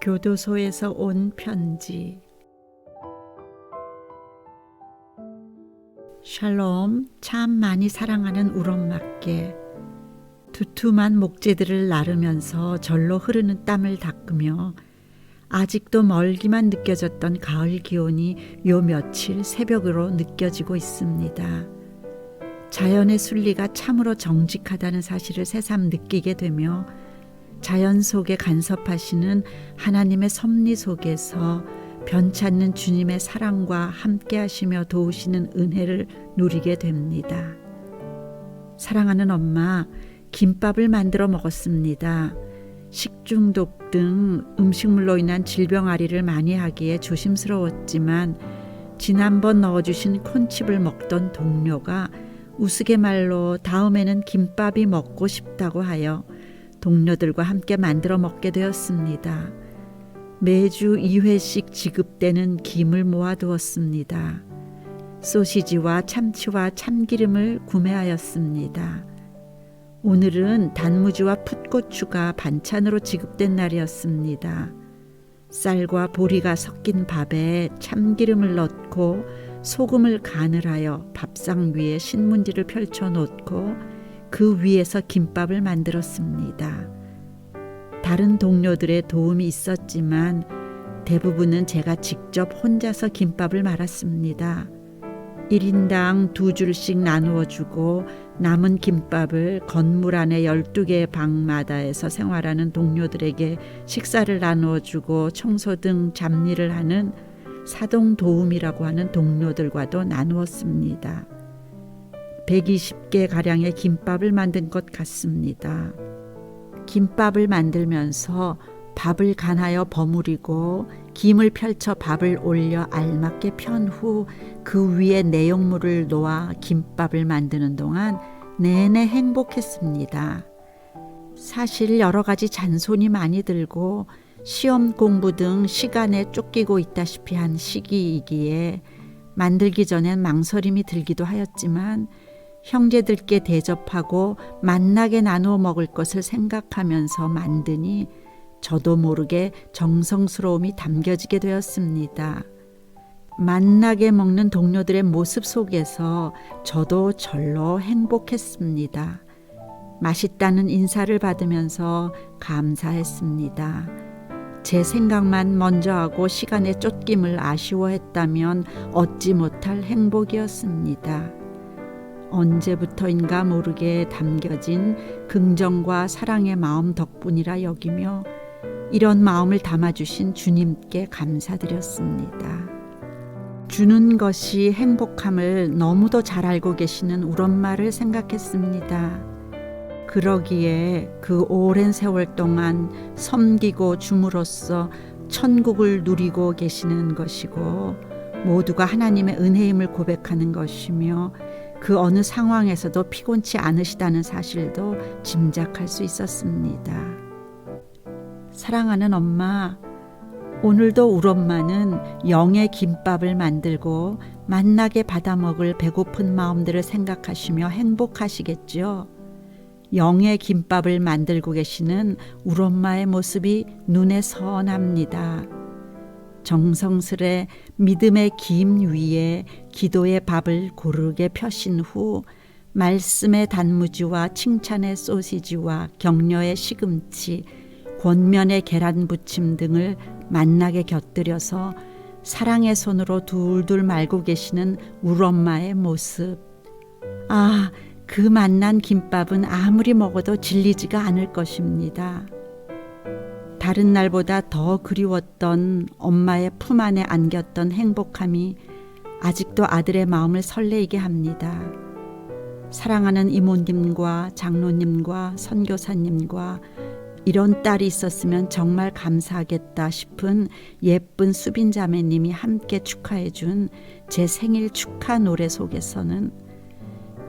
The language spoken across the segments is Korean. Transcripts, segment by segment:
교도소에서 온 편지. 샬롬, 참 많이 사랑하는 우엄마께 두툼한 목재들을 나르면서 절로 흐르는 땀을 닦으며 아직도 멀기만 느껴졌던 가을 기온이 요 며칠 새벽으로 느껴지고 있습니다. 자연의 순리가 참으로 정직하다는 사실을 새삼 느끼게 되며 자연 속에 간섭하시는 하나님의 섭리 속에서 변찮는 주님의 사랑과 함께 하시며 도우시는 은혜를 누리게 됩니다. 사랑하는 엄마, 김밥을 만들어 먹었습니다. 식중독 등 음식물로 인한 질병 알이를 많이 하기에 조심스러웠지만 지난번 넣어주신 콘칩을 먹던 동료가 우스갯말로 다음에는 김밥이 먹고 싶다고 하여 동료들과 함께 만들어 먹게 되었습니다. 매주 2회씩 지급되는 김을 모아두었습니다. 소시지와 참치와 참기름을 구매하였습니다. 오늘은 단무지와 풋고추가 반찬으로 지급된 날이었습니다. 쌀과 보리가 섞인 밥에 참기름을 넣고 소금을 간을 하여 밥상 위에 신문지를 펼쳐 놓고 그 위에서 김밥을 만들었습니다. 다른 동료들의 도움이 있었지만 대부분은 제가 직접 혼자서 김밥을 말았습니다. 1인당 2줄씩 나누어 주고 남은 김밥을 건물 안에 12개의 방마다에서 생활하는 동료들에게 식사를 나누어 주고 청소 등 잡일을 하는 사동 도움이라고 하는 동료들과도 나누었습니다. 120개 가량의 김밥을 만든 것 같습니다. 김밥을 만들면서 밥을 간하여 버무리고 김을 펼쳐 밥을 올려 알맞게 편 후 그 위에 내용물을 놓아 김밥을 만드는 동안 내내 행복했습니다. 사실 여러 가지 잔손이 많이 들고 시험 공부 등 시간에 쫓기고 있다시피 한 시기이기에 만들기 전엔 망설임이 들기도 하였지만 형제들께 대접하고 만나게 나누어 먹을 것을 생각하면서 만드니 저도 모르게 정성스러움이 담겨지게 되었습니다. 만나게 먹는 동료들의 모습 속에서 저도 절로 행복했습니다. 맛있다는 인사를 받으면서 감사했습니다. 제 생각만 먼저 하고 시간에 쫓김을 아쉬워했다면 얻지 못할 행복이었습니다. 언제부터인가 모르게 담겨진 긍정과 사랑의 마음 덕분이라 여기며 이런 마음을 담아주신 주님께 감사드렸습니다. 주는 것이 행복함을 너무도 잘 알고 계시는 우리 엄마를 생각했습니다. 그러기에 그 오랜 세월 동안 섬기고 줌으로써 천국을 누리고 계시는 것이고 모두가 하나님의 은혜임을 고백하는 것이며 그 어느 상황에서도 피곤치 않으시다는 사실도 짐작할 수 있었습니다. 사랑하는 엄마, 오늘도 우리 엄마는 영의 김밥을 만들고 만나게 받아 먹을 배고픈 마음들을 생각하시며 행복하시겠죠. 영의 김밥을 만들고 계시는 우리 엄마의 모습이 눈에 선합니다. 정성스레 믿음의 김 위에 기도의 밥을 고르게 펴신 후 말씀의 단무지와 칭찬의 소시지와 격려의 시금치, 권면의 계란 부침 등을 만나게 곁들여서 사랑의 손으로 둘둘 말고 계시는 우리 엄마의 모습. 아, 그 만난 김밥은 아무리 먹어도 질리지가 않을 것입니다. 다른 날보다 더 그리웠던 엄마의 품 안에 안겼던 행복함이 아직도 아들의 마음을 설레게 합니다. 사랑하는 이모님과 장로님과 선교사님과 이런 딸이 있었으면 정말 감사하겠다 싶은 예쁜 수빈 자매님이 함께 축하해 준 제 생일 축하 노래 속에서는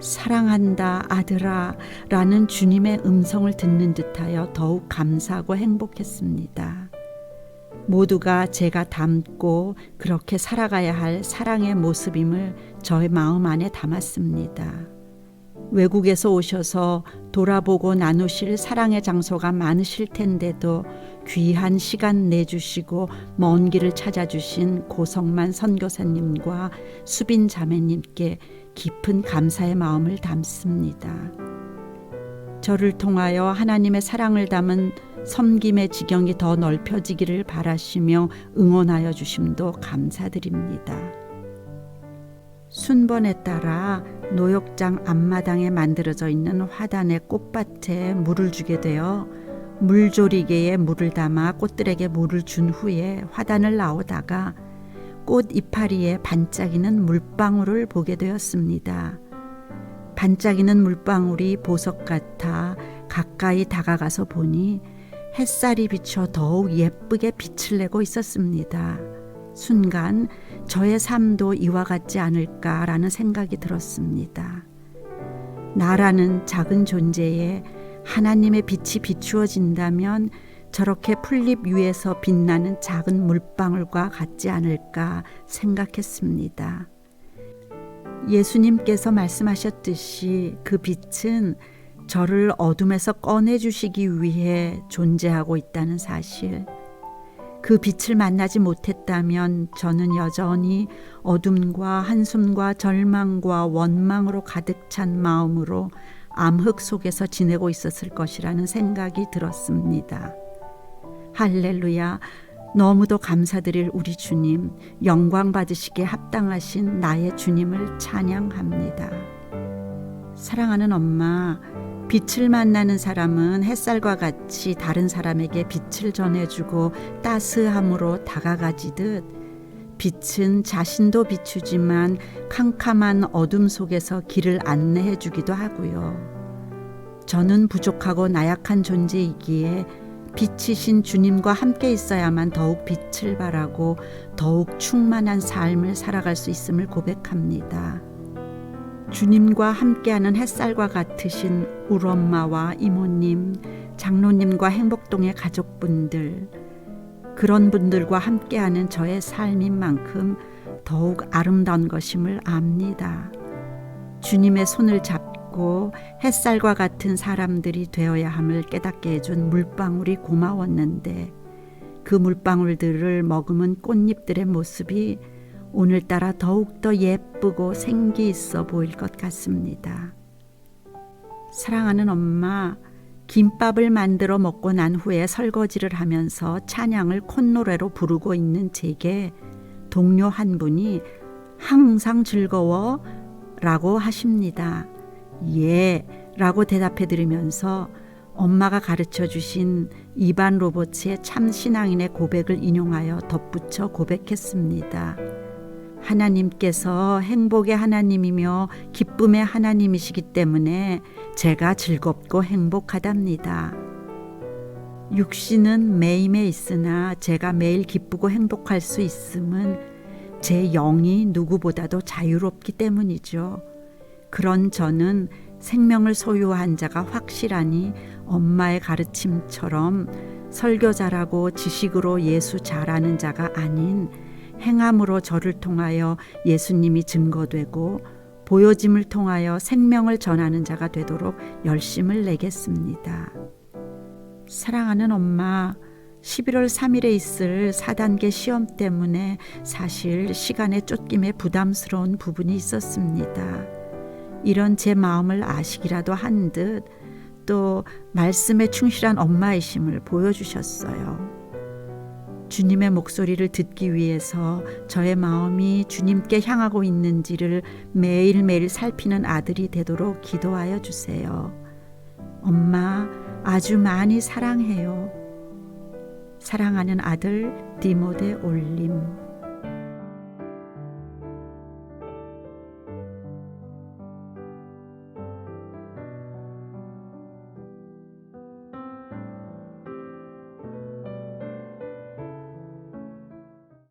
사랑한다 아들아 라는 주님의 음성을 듣는 듯하여 더욱 감사하고 행복했습니다. 모두가 제가 닮고 그렇게 살아가야 할 사랑의 모습임을 저의 마음 안에 담았습니다. 외국에서 오셔서 돌아보고 나누실 사랑의 장소가 많으실 텐데도 귀한 시간 내주시고 먼 길을 찾아주신 고성만 선교사님과 수빈 자매님께 깊은 감사의 마음을 담습니다. 저를 통하여 하나님의 사랑을 담은 섬김의 지경이 더 넓혀지기를 바라시며 응원하여 주심도 감사드립니다. 순번에 따라 노역장 앞마당에 만들어져 있는 화단의 꽃밭에 물을 주게 되어 물조리개에 물을 담아 꽃들에게 물을 준 후에 화단을 나오다가 꽃 이파리에 반짝이는 물방울을 보게 되었습니다. 반짝이는 물방울이 보석 같아 가까이 다가가서 보니 햇살이 비쳐 더욱 예쁘게 빛을 내고 있었습니다. 순간 저의 삶도 이와 같지 않을까라는 생각이 들었습니다. 나라는 작은 존재에 하나님의 빛이 비추어진다면 저렇게 풀잎 위에서 빛나는 작은 물방울과 같지 않을까 생각했습니다. 예수님께서 말씀하셨듯이 그 빛은 저를 어둠에서 꺼내주시기 위해 존재하고 있다는 사실, 그 빛을 만나지 못했다면 저는 여전히 어둠과 한숨과 절망과 원망으로 가득 찬 마음으로 암흑 속에서 지내고 있었을 것이라는 생각이 들었습니다. 할렐루야, 너무도 감사드릴 우리 주님, 영광 받으시기에 합당하신 나의 주님을 찬양합니다. 사랑하는 엄마, 빛을 만나는 사람은 햇살과 같이 다른 사람에게 빛을 전해주고 따스함으로 다가가지듯 빛은 자신도 비추지만 캄캄한 어둠 속에서 길을 안내해 주기도 하고요. 저는 부족하고 나약한 존재이기에 빛이신 주님과 함께 있어야만 더욱 빛을 발하고 더욱 충만한 삶을 살아갈 수 있음을 고백합니다. 주님과 함께하는 햇살과 같으신 울엄마와 이모님, 장로님과 행복동의 가족분들, 그런 분들과 함께하는 저의 삶인 만큼 더욱 아름다운 것임을 압니다. 주님의 손을 잡고 햇살과 같은 사람들이 되어야 함을 깨닫게 해준 물방울이 고마웠는데 그 물방울들을 머금은 꽃잎들의 모습이 오늘따라 더욱더 예쁘고 생기 있어 보일 것 같습니다. 사랑하는 엄마, 김밥을 만들어 먹고 난 후에 설거지를 하면서 찬양을 콧노래로 부르고 있는 제게 동료 한 분이 항상 즐거워? 라고 하십니다. 예 라고 대답해 드리면서 엄마가 가르쳐 주신 이반 로버츠의 참신앙인의 고백을 인용하여 덧붙여 고백했습니다. 하나님께서 행복의 하나님이며 기쁨의 하나님이시기 때문에 제가 즐겁고 행복하답니다. 육신은 매임에 있으나 제가 매일 기쁘고 행복할 수 있음은 제 영이 누구보다도 자유롭기 때문이죠. 그런 저는 생명을 소유한 자가 확실하니 엄마의 가르침처럼 설교자라고 지식으로 예수 잘하는 자가 아닌 행함으로 저를 통하여 예수님이 증거되고 보여짐을 통하여 생명을 전하는 자가 되도록 열심을 내겠습니다. 사랑하는 엄마, 11월 3일에 있을 4단계 시험 때문에 사실 시간의 쫓김에 부담스러운 부분이 있었습니다. 이런 제 마음을 아시기라도 한 듯 또 말씀에 충실한 엄마이심을 보여주셨어요. 주님의 목소리를 듣기 위해서 저의 마음이 주님께 향하고 있는지를 매일매일 살피는 아들이 되도록 기도하여 주세요. 엄마, 아주 많이 사랑해요. 사랑하는 아들 디모데 올림.